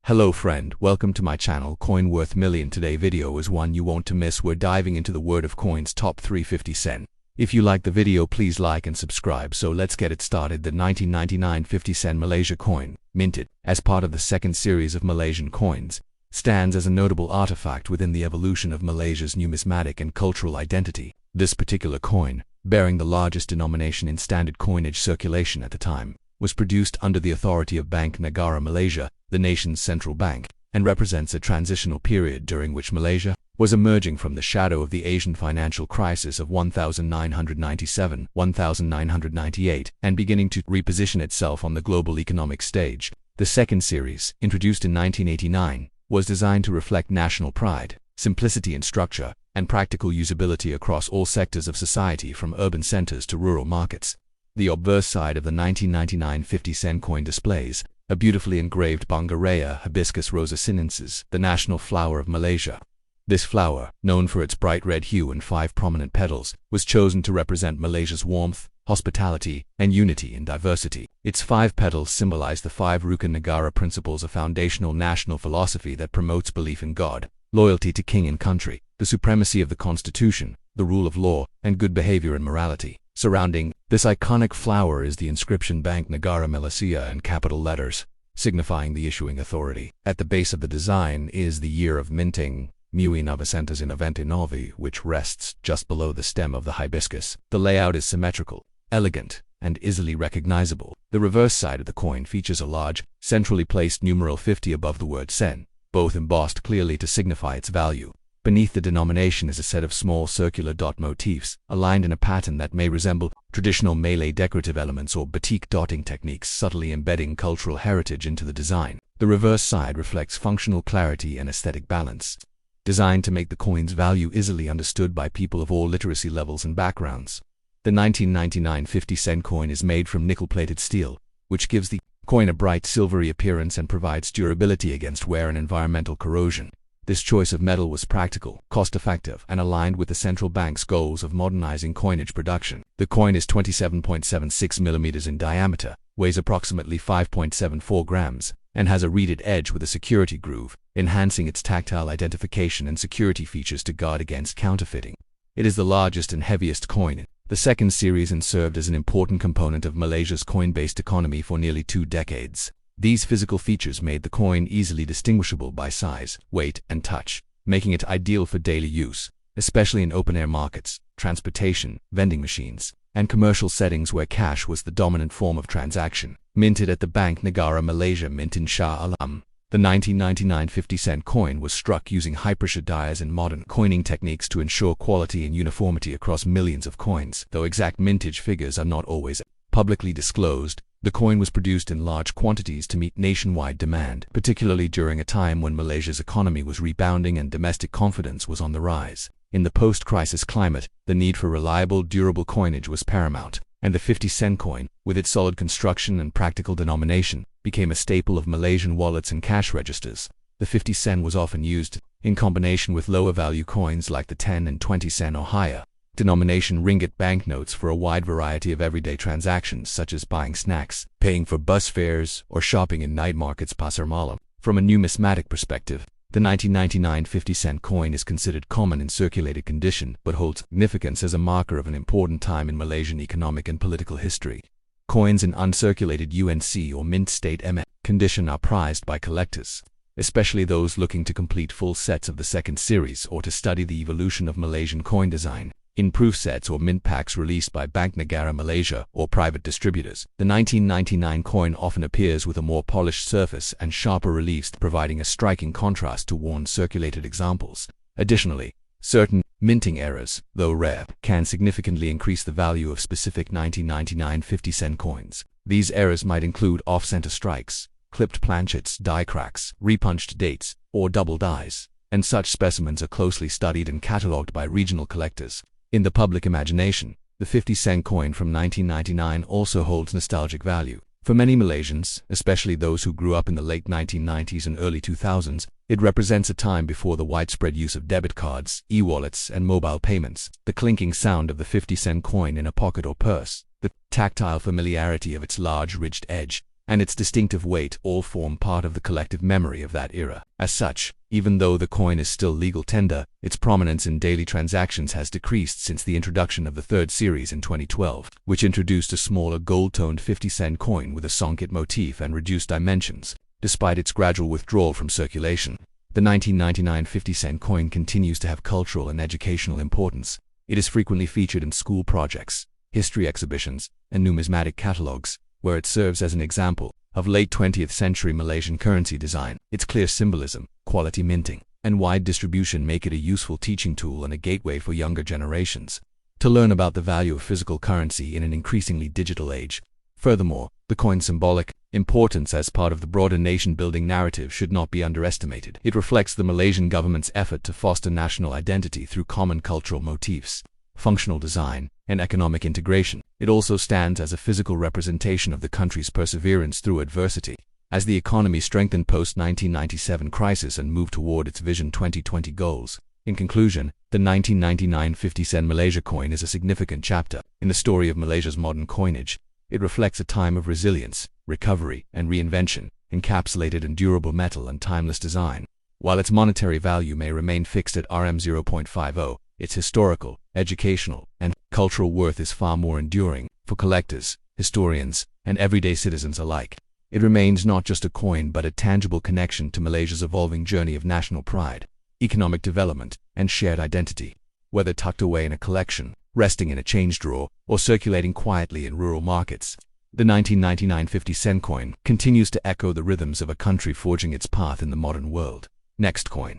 Hello friend, welcome to my channel Coin Worth Million. Today video is one you want to miss. We're diving into the world of coins top 350 cent. If you like the video, please like and subscribe. So let's get it started. The 1999 50 cent Malaysia coin, minted as part of the second series of Malaysian coins, stands as a notable artifact within the evolution of Malaysia's numismatic and cultural identity. This particular coin, bearing the largest denomination in standard coinage circulation at the time, was produced under the authority of Bank Negara Malaysia, the nation's central bank, and represents a transitional period during which Malaysia was emerging from the shadow of the Asian financial crisis of 1997-1998 and beginning to reposition itself on the global economic stage. The second series, introduced in 1989, was designed to reflect national pride, simplicity in structure, and practical usability across all sectors of society from urban centers to rural markets. The obverse side of the 1999 50 cent coin displays a beautifully engraved Bungaraya hibiscus rosa sinensis, the national flower of Malaysia. This flower, known for its bright red hue and 5 prominent petals, was chosen to represent Malaysia's warmth, hospitality, and unity in diversity. Its 5 petals symbolize the 5 Rukun Negara principles, a foundational national philosophy that promotes belief in God, loyalty to king and country, the supremacy of the constitution, the rule of law, and good behavior and morality. Surrounding this iconic flower is the inscription Bank Negara Malaysia in capital letters, signifying the issuing authority. At the base of the design is the year of minting, 1999, which rests just below the stem of the hibiscus. The layout is symmetrical, elegant, and easily recognizable. The reverse side of the coin features a large, centrally placed numeral 50 above the word sen, both embossed clearly to signify its value. Beneath the denomination is a set of small circular dot motifs, aligned in a pattern that may resemble traditional Malay decorative elements or batik dotting techniques, subtly embedding cultural heritage into the design. The reverse side reflects functional clarity and aesthetic balance, designed to make the coin's value easily understood by people of all literacy levels and backgrounds. The 1999 50 cent coin is made from nickel-plated steel, which gives the coin a bright silvery appearance and provides durability against wear and environmental corrosion. This choice of metal was practical, cost-effective, and aligned with the central bank's goals of modernizing coinage production. The coin is 27.76 millimeters in diameter, weighs approximately 5.74 grams, and has a reeded edge with a security groove, enhancing its tactile identification and security features to guard against counterfeiting. It is the largest and heaviest coin in the second series and served as an important component of Malaysia's coin-based economy for nearly 2 decades. These physical features made the coin easily distinguishable by size, weight, and touch, making it ideal for daily use, especially in open-air markets, transportation, vending machines, and commercial settings where cash was the dominant form of transaction. Minted at the Bank Negara Malaysia Mint in Shah Alam, the 1999 50 cent coin was struck using high-pressure dies and modern coining techniques to ensure quality and uniformity across millions of coins. Though exact mintage figures are not always publicly disclosed, the coin was produced in large quantities to meet nationwide demand, particularly during a time when Malaysia's economy was rebounding and domestic confidence was on the rise. In the post-crisis climate, the need for reliable, durable coinage was paramount, and the 50 cent coin, with its solid construction and practical denomination, became a staple of Malaysian wallets and cash registers. The 50 cent was often used in combination with lower-value coins like the 10 and 20 cent or higher denomination ringgit banknotes for a wide variety of everyday transactions such as buying snacks, paying for bus fares, or shopping in night markets pasar malam. From a numismatic perspective, the 1999 50 cent coin is considered common in circulated condition but holds significance as a marker of an important time in Malaysian economic and political history. Coins in uncirculated UNC or mint state condition are prized by collectors, especially those looking to complete full sets of the second series or to study the evolution of Malaysian coin design. In proof sets or mint packs released by Bank Negara Malaysia or private distributors, the 1999 coin often appears with a more polished surface and sharper reliefs, providing a striking contrast to worn circulated examples. Additionally, certain minting errors, though rare, can significantly increase the value of specific 1999 50 cent coins. These errors might include off-center strikes, clipped planchets, die cracks, repunched dates, or double dies, and such specimens are closely studied and catalogued by regional collectors. In the public imagination, the 50 cent coin from 1999 also holds nostalgic value. For many Malaysians, especially those who grew up in the late 1990s and early 2000s, it represents a time before the widespread use of debit cards, e-wallets, and mobile payments. The clinking sound of the 50 cent coin in a pocket or purse, the tactile familiarity of its large ridged edge, and its distinctive weight all form part of the collective memory of that era. As such, even though the coin is still legal tender, its prominence in daily transactions has decreased since the introduction of the third series in 2012, which introduced a smaller gold-toned 50-cent coin with a songket motif and reduced dimensions. Despite its gradual withdrawal from circulation, the 1999 50-cent coin continues to have cultural and educational importance. It is frequently featured in school projects, history exhibitions, and numismatic catalogs, where it serves as an example of late 20th century Malaysian currency design. Its clear symbolism, quality minting, and wide distribution make it a useful teaching tool and a gateway for younger generations to learn about the value of physical currency in an increasingly digital age. Furthermore, the coin's symbolic importance as part of the broader nation-building narrative should not be underestimated. It reflects the Malaysian government's effort to foster national identity through common cultural motifs, functional design, and economic integration. It also stands as a physical representation of the country's perseverance through adversity. As the economy strengthened post-1997 crisis and moved toward its Vision 2020 goals. In conclusion, the 1999 50-cent Malaysia coin is a significant chapter in the story of Malaysia's modern coinage. It reflects a time of resilience, recovery, and reinvention, encapsulated in durable metal and timeless design. While its monetary value may remain fixed at Rm 0.50, its historical, educational, and cultural worth is far more enduring for collectors, historians, and everyday citizens alike. It remains not just a coin but a tangible connection to Malaysia's evolving journey of national pride, economic development, and shared identity. Whether tucked away in a collection, resting in a change drawer, or circulating quietly in rural markets, the 1999 50-cent coin continues to echo the rhythms of a country forging its path in the modern world. Next coin.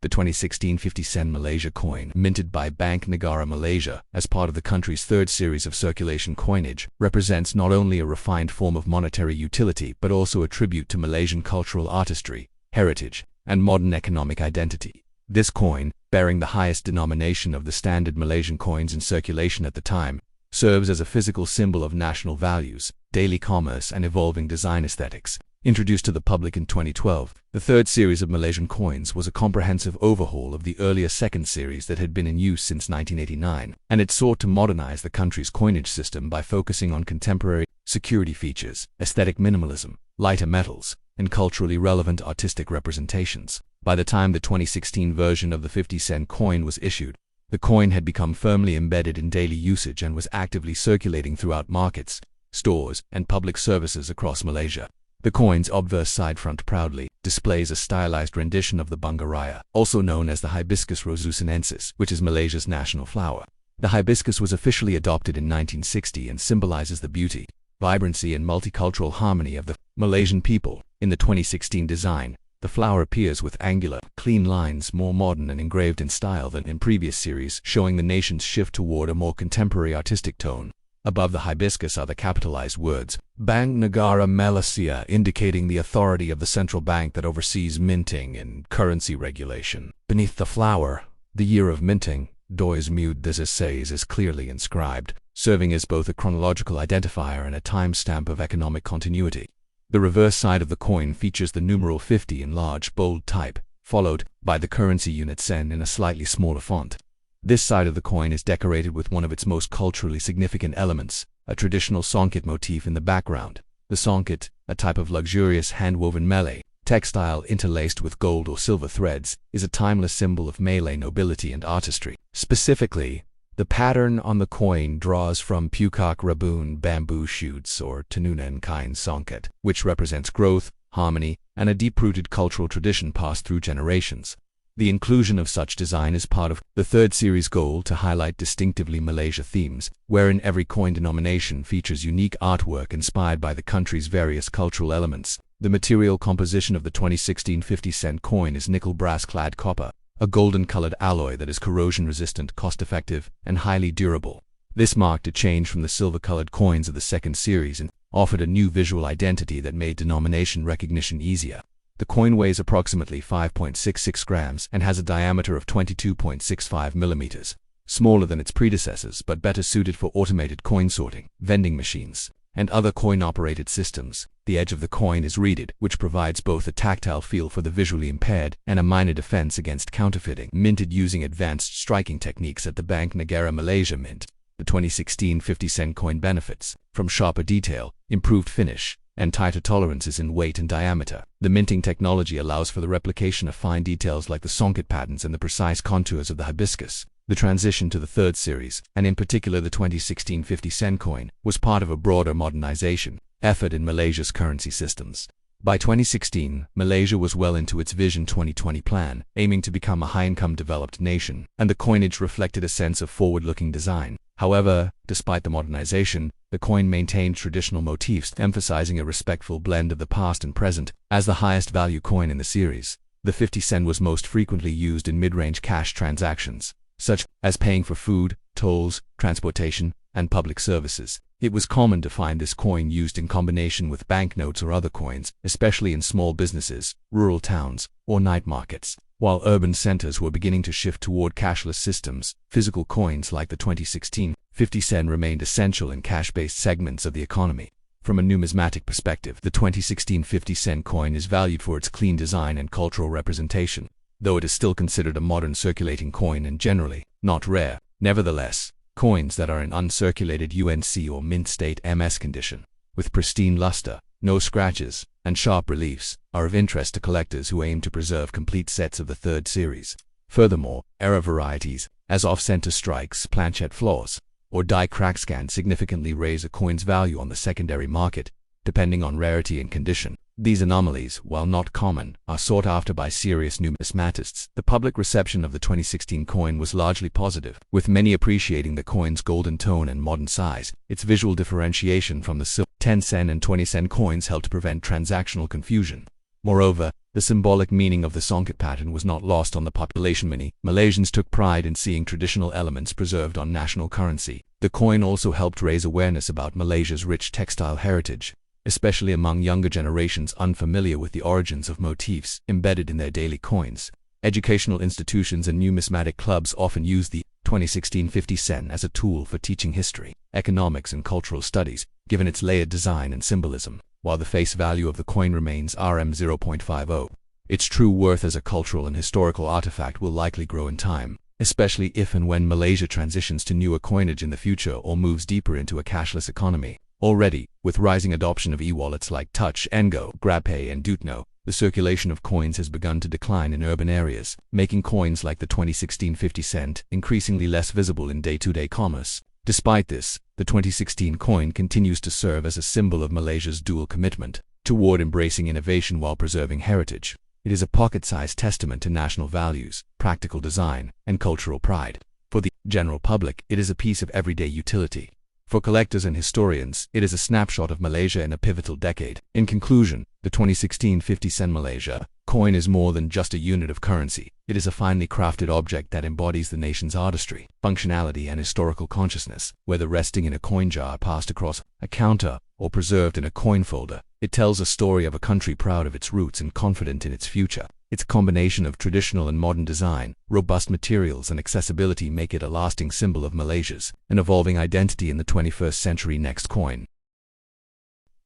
The 2016 50-cent Malaysia coin, minted by Bank Negara Malaysia as part of the country's third series of circulation coinage, represents not only a refined form of monetary utility but also a tribute to Malaysian cultural artistry, heritage, and modern economic identity. This coin, bearing the highest denomination of the standard Malaysian coins in circulation at the time, serves as a physical symbol of national values, daily commerce, and evolving design aesthetics. Introduced to the public in 2012, the third series of Malaysian coins was a comprehensive overhaul of the earlier second series that had been in use since 1989, and it sought to modernize the country's coinage system by focusing on contemporary security features, aesthetic minimalism, lighter metals, and culturally relevant artistic representations. By the time the 2016 version of the 50-cent coin was issued, the coin had become firmly embedded in daily usage and was actively circulating throughout markets, stores, and public services across Malaysia. The coin's obverse side front proudly displays a stylized rendition of the bunga raya, also known as the Hibiscus rosusinensis, which is Malaysia's national flower. The hibiscus was officially adopted in 1960 and symbolizes the beauty, vibrancy, and multicultural harmony of the Malaysian people. In the 2016 design, the flower appears with angular, clean lines, more modern and engraved in style than in previous series, showing the nation's shift toward a more contemporary artistic tone. Above the hibiscus are the capitalized words, Bank Negara Malaysia, indicating the authority of the central bank that oversees minting and currency regulation. Beneath the flower, the year of minting, 2016, is clearly inscribed, serving as both a chronological identifier and a timestamp of economic continuity. The reverse side of the coin features the numeral 50 in large, bold type, followed by the currency unit sen in a slightly smaller font. This side of the coin is decorated with one of its most culturally significant elements, a traditional songket motif in the background. The songket, a type of luxurious hand-woven Malay textile interlaced with gold or silver threads, is a timeless symbol of Malay nobility and artistry. Specifically, the pattern on the coin draws from Pucuk Rabun bamboo shoots or Tenunan Kain songket, which represents growth, harmony, and a deep-rooted cultural tradition passed through generations. The inclusion of such design is part of the third series goal to highlight distinctively Malaysia themes, wherein every coin denomination features unique artwork inspired by the country's various cultural elements. The material composition of the 2016 50-cent coin is nickel brass-clad copper, a golden-colored alloy that is corrosion-resistant, cost-effective, and highly durable. This marked a change from the silver-colored coins of the second series and offered a new visual identity that made denomination recognition easier. The coin weighs approximately 5.66 grams and has a diameter of 22.65 millimeters, smaller than its predecessors but better suited for automated coin sorting, vending machines, and other coin-operated systems. The edge of the coin is reeded, which provides both a tactile feel for the visually impaired and a minor defense against counterfeiting. Minted using advanced striking techniques at the Bank Negara Malaysia Mint, the 2016 50-cent coin benefits from sharper detail, improved finish, and tighter tolerances in weight and diameter. The minting technology allows for the replication of fine details like the songket patterns and the precise contours of the hibiscus. The transition to the third series, and in particular the 2016 50-cent coin, was part of a broader modernization effort in Malaysia's currency systems. By 2016, Malaysia was well into its Vision 2020 plan, aiming to become a high-income developed nation, and the coinage reflected a sense of forward-looking design. However, despite the modernization, the coin maintained traditional motifs, emphasizing a respectful blend of the past and present. As the highest value coin in the series, the 50 cent was most frequently used in mid-range cash transactions, such as paying for food, tolls, transportation, and public services. It was common to find this coin used in combination with banknotes or other coins, especially in small businesses, rural towns, or night markets. While urban centers were beginning to shift toward cashless systems, physical coins like the 2016 50 cent remained essential in cash-based segments of the economy. From a numismatic perspective, the 2016 50 cent coin is valued for its clean design and cultural representation, though it is still considered a modern circulating coin and generally not rare. Nevertheless, coins that are in uncirculated UNC or mint state MS condition, with pristine luster, no scratches, and sharp reliefs, are of interest to collectors who aim to preserve complete sets of the third series. Furthermore, error varieties, as off-center strikes, planchette flaws, or die cracks can significantly raise a coin's value on the secondary market, depending on rarity and condition. These anomalies, while not common, are sought after by serious numismatists. The public reception of the 2016 coin was largely positive, with many appreciating the coin's golden tone and modern size. Its visual differentiation from the silver 10 cent and 20 cent coins helped prevent transactional confusion. Moreover, the symbolic meaning of the songket pattern was not lost on the population. Many Malaysians took pride in seeing traditional elements preserved on national currency. The coin also helped raise awareness about Malaysia's rich textile heritage, especially among younger generations unfamiliar with the origins of motifs embedded in their daily coins. Educational institutions and numismatic clubs often use the 2016 50 cent as a tool for teaching history, economics, and cultural studies, given its layered design and symbolism. While the face value of the coin remains Rm 0.50, its true worth as a cultural and historical artifact will likely grow in time, especially if and when Malaysia transitions to newer coinage in the future or moves deeper into a cashless economy. Already, with rising adoption of e-wallets like Touch 'n Go, GrabPay, and Dutno, the circulation of coins has begun to decline in urban areas, making coins like the 2016 50 cent increasingly less visible in day-to-day commerce. Despite this, the 2016 coin continues to serve as a symbol of Malaysia's dual commitment toward embracing innovation while preserving heritage. It is a pocket-sized testament to national values, practical design, and cultural pride. For the general public, it is a piece of everyday utility. For collectors and historians, it is a snapshot of Malaysia in a pivotal decade. In conclusion, the 2016 50 cent Malaysia coin is more than just a unit of currency. It is a finely crafted object that embodies the nation's artistry, functionality, and historical consciousness. Whether resting in a coin jar passed across a counter or preserved in a coin folder, it tells a story of a country proud of its roots and confident in its future. Its combination of traditional and modern design, robust materials, and accessibility make it a lasting symbol of Malaysia's an evolving identity in the 21st century. Next coin.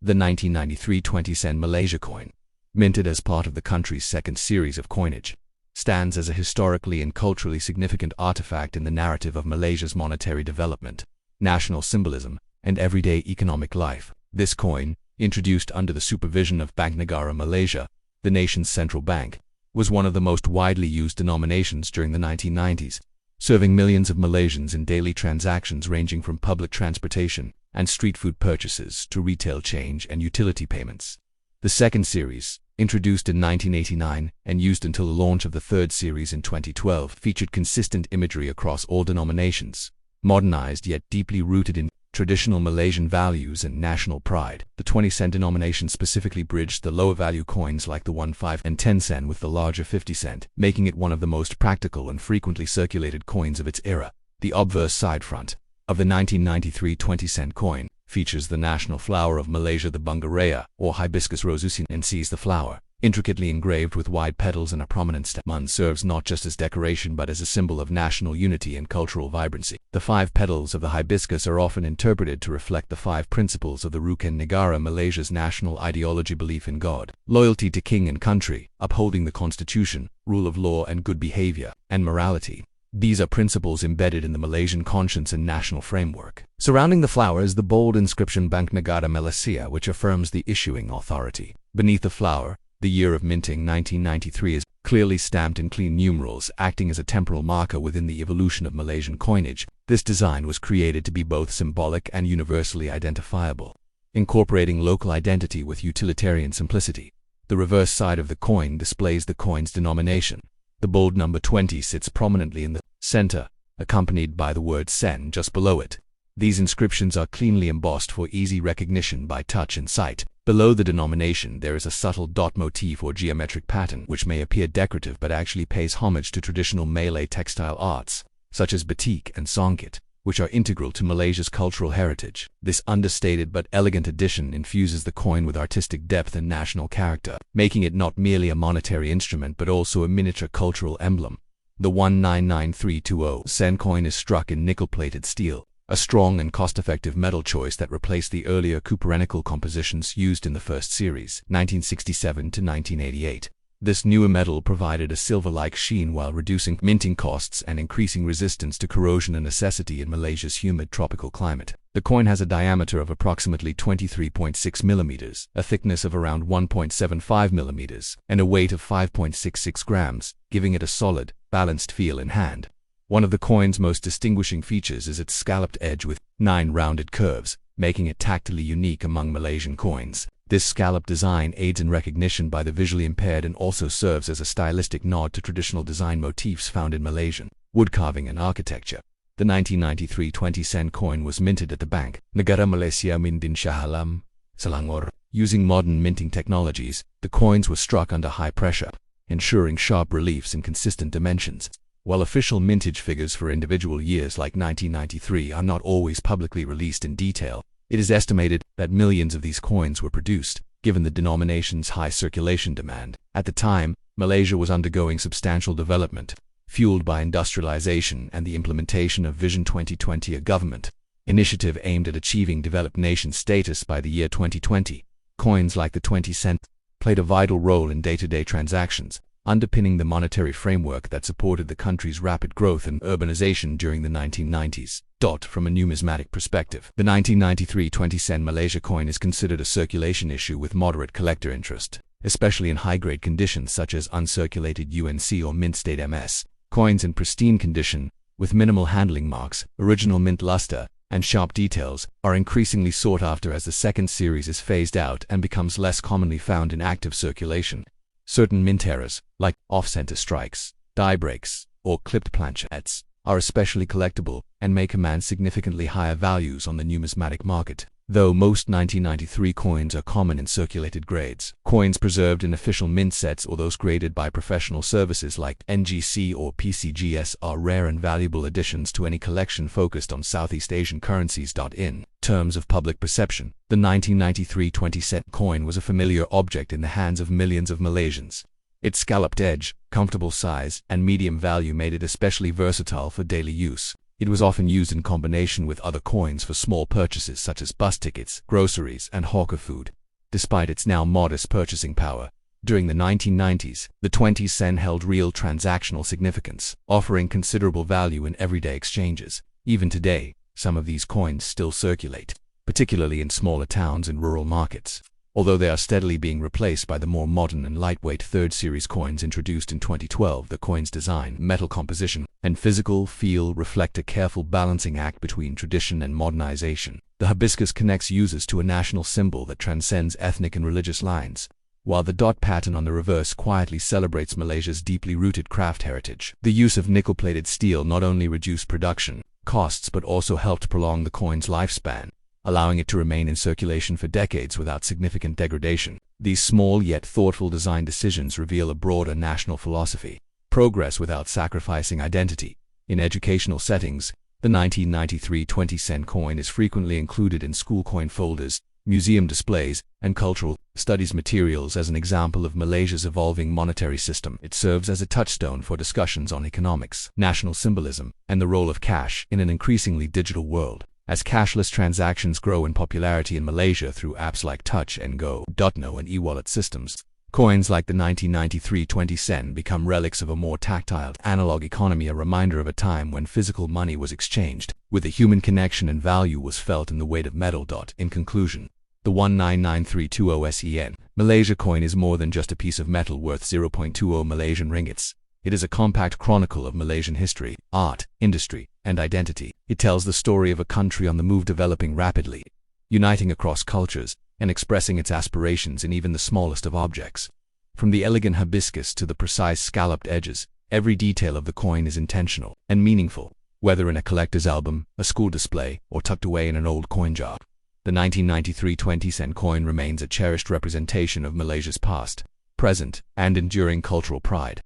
The 1993 20 cent Malaysia coin, minted as part of the country's second series of coinage, stands as a historically and culturally significant artifact in the narrative of Malaysia's monetary development, national symbolism, and everyday economic life. This coin, introduced under the supervision of Bank Negara Malaysia, the nation's central bank, was one of the most widely used denominations during the 1990s, serving millions of Malaysians in daily transactions ranging from public transportation and street food purchases to retail change and utility payments. The second series, introduced in 1989 and used until the launch of the third series in 2012, featured consistent imagery across all denominations, modernized yet deeply rooted in traditional Malaysian values and national pride. The 20 cent denomination specifically bridged the lower value coins like the 1, 5, and 10 cent with the larger 50 cent, making it one of the most practical and frequently circulated coins of its era. The obverse side front of the 1993 20 cent coin features the national flower of Malaysia, the bunga raya, or hibiscus rosusi, and sees the flower, intricately engraved with wide petals and a prominent stem, serves not just as decoration but as a symbol of national unity and cultural vibrancy. The 5 petals of the hibiscus are often interpreted to reflect the 5 principles of the Rukun Negara Malaysia's national ideology: belief in God, loyalty to king and country, upholding the constitution, rule of law and good behavior, and morality. These are principles embedded in the Malaysian conscience and national framework. Surrounding the flower is the bold inscription Bank Negara Malaysia, which affirms the issuing authority. Beneath the flower, the year of minting 1993 is clearly stamped in clean numerals, acting as a temporal marker within the evolution of Malaysian coinage. This design was created to be both symbolic and universally identifiable, incorporating local identity with utilitarian simplicity. The reverse side of the coin displays the coin's denomination. The bold number 20 sits prominently in the center, accompanied by the word sen just below it. These inscriptions are cleanly embossed for easy recognition by touch and sight. Below the denomination, there is a subtle dot motif or geometric pattern which may appear decorative but actually pays homage to traditional Malay textile arts, such as batik and songkit, which are integral to Malaysia's cultural heritage. This understated but elegant addition infuses the coin with artistic depth and national character, making it not merely a monetary instrument but also a miniature cultural emblem. The 199320 sen coin is struck in nickel-plated steel, a strong and cost-effective metal choice that replaced the earlier cupronickel compositions used in the first series, 1967 to 1988. This newer metal provided a silver-like sheen while reducing minting costs and increasing resistance to corrosion, a necessity in Malaysia's humid tropical climate. The coin has a diameter of approximately 23.6 millimeters, a thickness of around 1.75 millimeters, and a weight of 5.66 grams, giving it a solid, balanced feel in hand. One of the coin's most distinguishing features is its scalloped edge with 9 rounded curves, making it tactily unique among Malaysian coins. This scalloped design aids in recognition by the visually impaired and also serves as a stylistic nod to traditional design motifs found in Malaysian wood carving and architecture. The 1993 20 sen coin was minted at the Bank Negara Malaysia Mint in Shah Alam, Selangor. Using modern minting technologies, the coins were struck under high pressure, ensuring sharp reliefs and consistent dimensions. While official mintage figures for individual years like 1993 are not always publicly released in detail, it is estimated that millions of these coins were produced, given the denomination's high circulation demand. At the time, Malaysia was undergoing substantial development, fueled by industrialization and the implementation of Vision 2020, a government initiative aimed at achieving developed nation status by the year 2020. Coins like the 20 cent played a vital role in day-to-day transactions, underpinning the monetary framework that supported the country's rapid growth and urbanization during the 1990s. From a numismatic perspective, the 1993 20 sen Malaysia coin is considered a circulation issue with moderate collector interest, especially in high-grade conditions such as uncirculated UNC or mint state MS. Coins in pristine condition, with minimal handling marks, original mint luster, and sharp details, are increasingly sought after as the second series is phased out and becomes less commonly found in active circulation. Certain mint errors, like off-center strikes, die breaks, or clipped planchettes, are especially collectible and may command significantly higher values on the numismatic market. Though most 1993 coins are common in circulated grades, coins preserved in official mint sets or those graded by professional services like NGC or PCGS are rare and valuable additions to any collection focused on Southeast Asian currencies. In terms of public perception, the 1993 20 cent coin was a familiar object in the hands of millions of Malaysians. Its scalloped edge, comfortable size, and medium value made it especially versatile for daily use. It was often used in combination with other coins for small purchases such as bus tickets, groceries, and hawker food. Despite its now modest purchasing power, during the 1990s, the 20 sen held real transactional significance, offering considerable value in everyday exchanges. Even today, some of these coins still circulate, particularly in smaller towns and rural markets, although they are steadily being replaced by the more modern and lightweight third series coins introduced in 2012. The coin's design, metal composition, and physical feel reflect a careful balancing act between tradition and modernization. The hibiscus connects users to a national symbol that transcends ethnic and religious lines, while the dot pattern on the reverse quietly celebrates Malaysia's deeply rooted craft heritage. The use of nickel-plated steel not only reduced production costs but also helped prolong the coin's lifespan, allowing it to remain in circulation for decades without significant degradation. These small yet thoughtful design decisions reveal a broader national philosophy: progress without sacrificing identity. In educational settings, the 1993 20 sen coin is frequently included in school coin folders, museum displays, and cultural studies materials as an example of Malaysia's evolving monetary system. It serves as a touchstone for discussions on economics, national symbolism, and the role of cash in an increasingly digital world. As cashless transactions grow in popularity in Malaysia through apps like Touch and Go, Dotno, and e-wallet systems, Coins like the 1993 20 sen become relics of a more tactile, analog economy, a reminder of a time when physical money was exchanged, with a human connection and value was felt in the weight of metal. In conclusion, the 199320 SEN Malaysia coin is more than just a piece of metal worth 0.20 Malaysian ringgits. It is a compact chronicle of Malaysian history, art, industry, and identity. It tells the story of a country on the move, developing rapidly, uniting across cultures, and expressing its aspirations in even the smallest of objects. From the elegant hibiscus to the precise scalloped edges, every detail of the coin is intentional and meaningful, whether in a collector's album, a school display, or tucked away in an old coin jar. The 1993 20 sen coin remains a cherished representation of Malaysia's past, present, and enduring cultural pride.